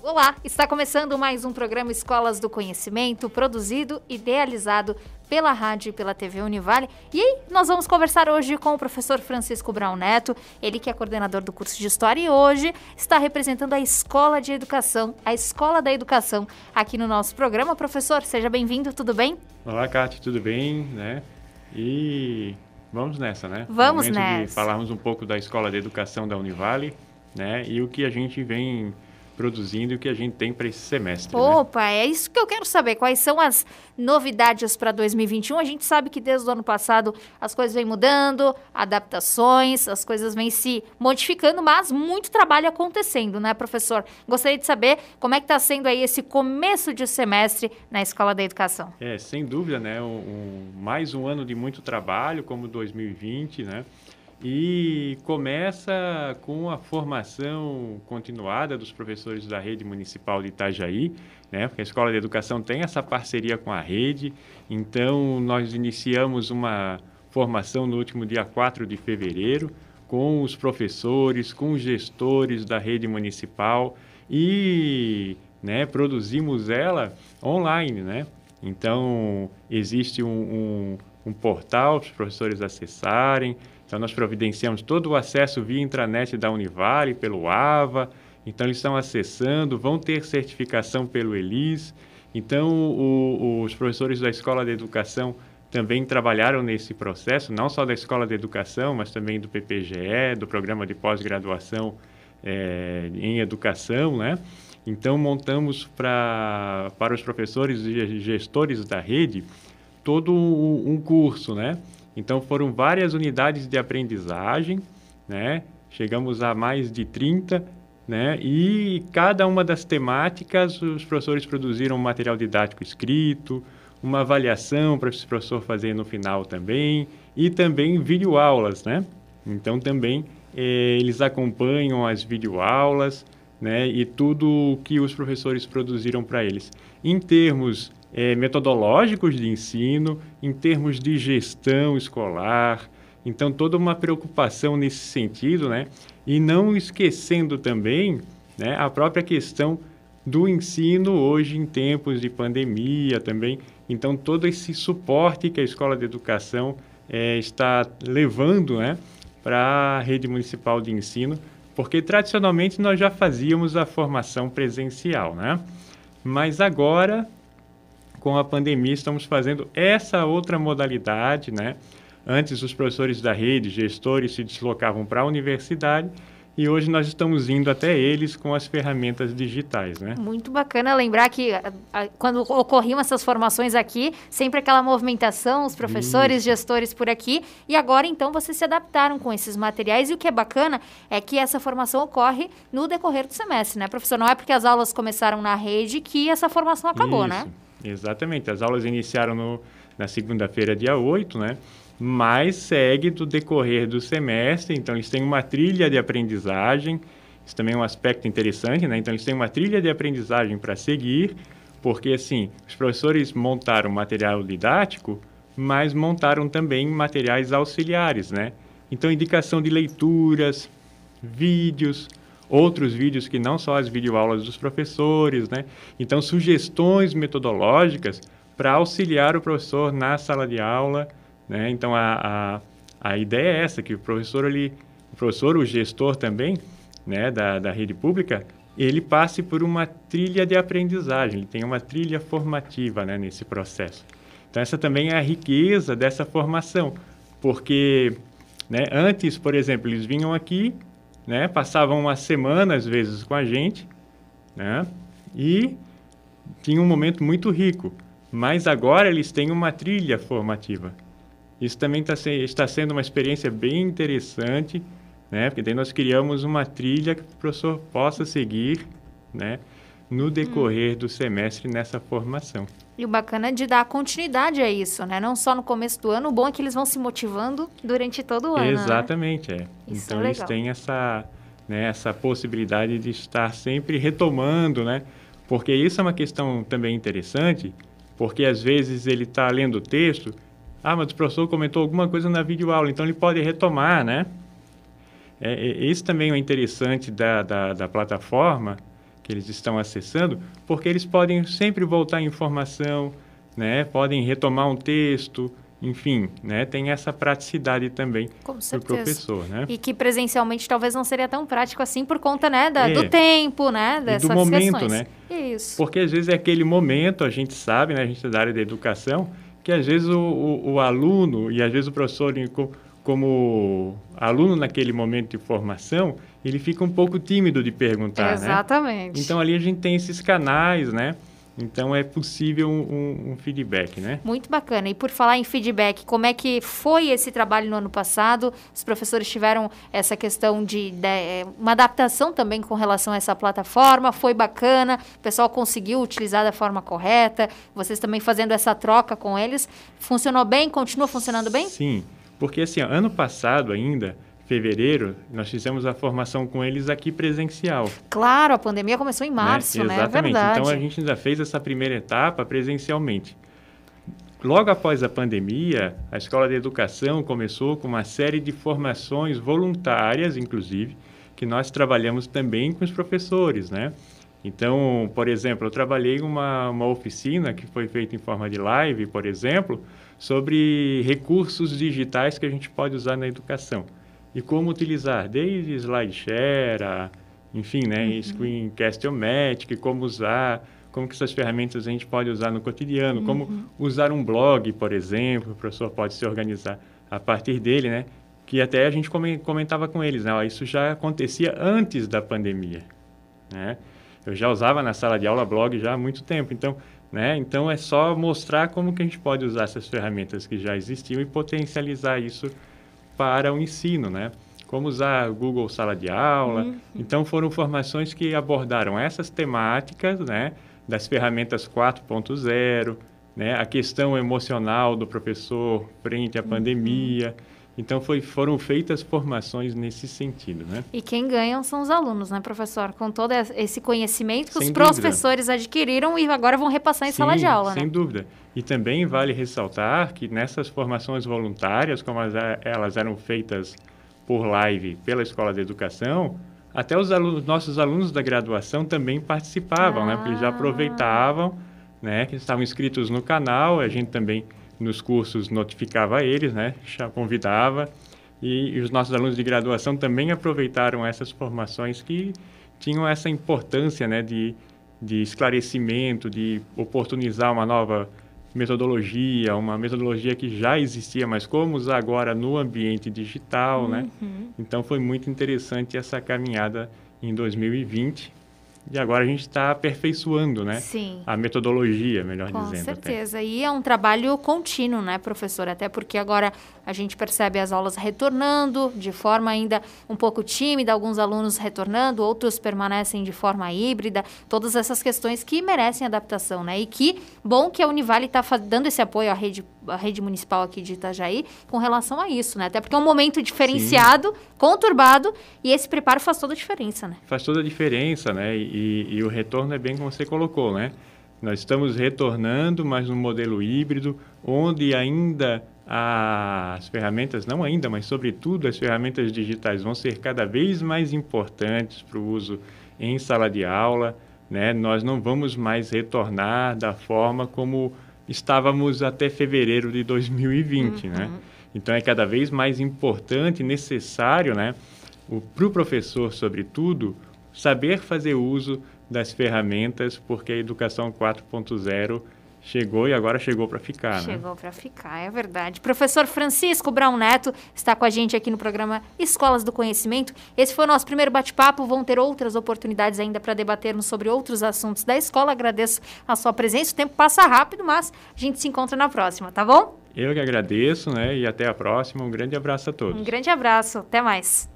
Olá, está começando mais um programa Escolas do Conhecimento, produzido e idealizado pela rádio e pela TV Univale. E aí, nós vamos conversar hoje com o professor Francisco Brown Neto, ele que é coordenador do curso de História e hoje está representando a Escola de Educação, a Escola da Educação, aqui no nosso programa. Professor, seja bem-vindo, tudo bem? Olá, Cátia, tudo bem, né? E vamos nessa, né? Vamos Momento nessa. de falarmos um pouco da Escola de Educação da Univale, né? E o que a gente vem produzindo e o que a gente tem para esse semestre. Opa, né? É isso que eu quero saber. Quais são as novidades para 2021? A gente sabe que desde o ano passado as coisas vêm mudando, adaptações, as coisas vêm se modificando, mas muito trabalho acontecendo, né, professor? Gostaria de saber como é que está sendo aí esse começo de semestre na Escola da Educação. Sem dúvida, né? Mais um ano de muito trabalho, como 2020, né? E começa com a formação continuada dos professores da Rede Municipal de Itajaí, né? Porque a Escola de Educação tem essa parceria com a rede. Então, nós iniciamos uma formação no último dia 4 de fevereiro com os professores, com os gestores da Rede Municipal e, né, produzimos ela online, né? Então, existe um portal para os professores acessarem. Então, nós providenciamos todo o acesso via intranet da Univale, pelo AVA. Então, eles estão acessando, vão ter certificação pelo ELIS. Então, os professores da Escola de Educação também trabalharam nesse processo, não só da Escola de Educação, mas também do PPGE, do Programa de Pós-Graduação em Educação, né? Então, montamos para os professores e gestores da rede todo um curso, né? Então, foram várias unidades de aprendizagem, né? Chegamos a mais de 30, né? E cada uma das temáticas, os professores produziram um material didático escrito, uma avaliação para esse professor fazer no final também, e também videoaulas, né? Então, também eles acompanham as videoaulas, né? E tudo que os professores produziram para eles. Em termos metodológicos de ensino, em termos de gestão escolar, então toda uma preocupação nesse sentido, né? E não esquecendo também, né, a própria questão do ensino hoje em tempos de pandemia também, então todo esse suporte que a Escola de Educação está levando, né, para a rede municipal de ensino, porque tradicionalmente nós já fazíamos a formação presencial, né? Mas agora, com a pandemia, estamos fazendo essa outra modalidade, né? Antes, os professores da rede, gestores, se deslocavam para a universidade e hoje nós estamos indo até eles com as ferramentas digitais, né? Muito bacana lembrar que quando ocorriam essas formações aqui, sempre aquela movimentação, os professores, gestores por aqui, e agora então vocês se adaptaram com esses materiais e o que é bacana é que essa formação ocorre no decorrer do semestre, né, professor? Não é porque as aulas começaram na rede que essa formação acabou, né? Exatamente, as aulas iniciaram na segunda-feira, dia 8, né? Mas segue do decorrer do semestre, então eles têm uma trilha de aprendizagem, isso também é um aspecto interessante, né? Então eles têm uma trilha de aprendizagem para seguir, porque assim, os professores montaram material didático, mas montaram também materiais auxiliares, né? Então indicação de leituras, vídeos, outros vídeos que não só as videoaulas dos professores, né? Então, sugestões metodológicas para auxiliar o professor na sala de aula, né? Então, a ideia é essa, que o professor, o gestor também, né, da rede pública, ele passe por uma trilha de aprendizagem, ele tem uma trilha formativa, né, nesse processo. Então, essa também é a riqueza dessa formação, porque, né, antes, por exemplo, eles vinham aqui, né, passavam uma semana, às vezes, com a gente, né, e tinha um momento muito rico. Mas agora eles têm uma trilha formativa. Isso também está sendo uma experiência bem interessante, né, porque daí nós criamos uma trilha que o professor possa seguir, né, no decorrer do semestre nessa formação. E o bacana é de dar continuidade a isso, né? Não só no começo do ano, o bom é que eles vão se motivando durante todo o ano. Exatamente, né? Então, eles têm essa possibilidade de estar sempre retomando, né? Porque isso é uma questão também interessante, porque às vezes ele está lendo o texto, mas o professor comentou alguma coisa na videoaula, então ele pode retomar, né? Esse também é interessante da plataforma, que eles estão acessando, porque eles podem sempre voltar em informação, né? Podem retomar um texto, enfim, né? Tem essa praticidade também do professor, né? E que presencialmente talvez não seria tão prático assim por conta, né, do tempo, né, dessas do momento, questões. né? Isso. Porque às vezes é aquele momento, a gente sabe, né, a gente é da área da educação, que às vezes o aluno e às vezes o professor, como aluno naquele momento de formação, ele fica um pouco tímido de perguntar, Exatamente. né? Então ali a gente tem esses canais, né? Então, é possível um feedback, né? Muito bacana. E por falar em feedback, como é que foi esse trabalho no ano passado? Os professores tiveram essa questão de uma adaptação também com relação a essa plataforma. Foi bacana? O pessoal conseguiu utilizar da forma correta? Vocês também fazendo essa troca com eles. Funcionou bem? Continua funcionando bem? Sim, porque assim, ano passado ainda, fevereiro, nós fizemos a formação com eles aqui presencial. Claro, a pandemia começou em março, né? Exatamente. É verdade. Então, a gente ainda fez essa primeira etapa presencialmente. Logo após a pandemia, a Escola de Educação começou com uma série de formações voluntárias, inclusive, que nós trabalhamos também com os professores, né? Então, por exemplo, eu trabalhei uma oficina que foi feita em forma de live, por exemplo, sobre recursos digitais que a gente pode usar na educação. E como utilizar, desde SlideShare, enfim, né, Screencast-O-Matic, como usar, como que essas ferramentas a gente pode usar no cotidiano, como usar um blog, por exemplo, o professor pode se organizar a partir dele, né, que até a gente comentava com eles, né, ó, isso já acontecia antes da pandemia, né, eu já usava na sala de aula blog já há muito tempo, então, né, então é só mostrar como que a gente pode usar essas ferramentas que já existiam e potencializar isso para o ensino, né? Como usar o Google Sala de Aula. Então, foram formações que abordaram essas temáticas, né? Das ferramentas 4.0, né? A questão emocional do professor frente à pandemia. Então, foram feitas formações nesse sentido, né? E quem ganham são os alunos, né, professor? Com todo esse conhecimento que Sem os dúvida. Professores adquiriram e agora vão repassar em sala de aula, né? Sem dúvida. E também vale ressaltar que nessas formações voluntárias, como elas eram feitas por live pela Escola de Educação, até os nossos alunos da graduação também participavam, né? Porque eles já aproveitavam, né? Que estavam inscritos no canal, a gente também nos cursos notificava eles, né? Já convidava. E os nossos alunos de graduação também aproveitaram essas formações que tinham essa importância, né? De esclarecimento, de oportunizar uma nova metodologia, uma metodologia que já existia, mas como usar agora no ambiente digital, né? Então, foi muito interessante essa caminhada em 2020. E agora a gente está aperfeiçoando, né? Sim. A metodologia, melhor dizendo. Com certeza. E é um trabalho contínuo, né, professor? Até porque agora a gente percebe as aulas retornando de forma ainda um pouco tímida, alguns alunos retornando, outros permanecem de forma híbrida. Todas essas questões que merecem adaptação, né? E que bom que a Univale está dando esse apoio à rede municipal aqui de Itajaí com relação a isso, né? Até porque é um momento diferenciado, conturbado, e esse preparo faz toda a diferença, né? Faz toda a diferença, né? E o retorno é bem como você colocou, né? Nós estamos retornando, mas num modelo híbrido, onde ainda as ferramentas, não ainda, mas sobretudo as ferramentas digitais vão ser cada vez mais importantes para o uso em sala de aula, né? Nós não vamos mais retornar da forma como estávamos até fevereiro de 2020, né? Então, é cada vez mais importante e necessário, né? Para o professor, sobretudo, saber fazer uso das ferramentas, porque a educação 4.0 chegou e agora chegou para ficar, né? Chegou para ficar, é verdade. Professor Francisco Brown Neto está com a gente aqui no programa Escolas do Conhecimento. Esse foi o nosso primeiro bate-papo. Vão ter outras oportunidades ainda para debatermos sobre outros assuntos da escola. Agradeço a sua presença. O tempo passa rápido, mas a gente se encontra na próxima, tá bom? Eu que agradeço, né? E até a próxima. Um grande abraço a todos. Um grande abraço. Até mais.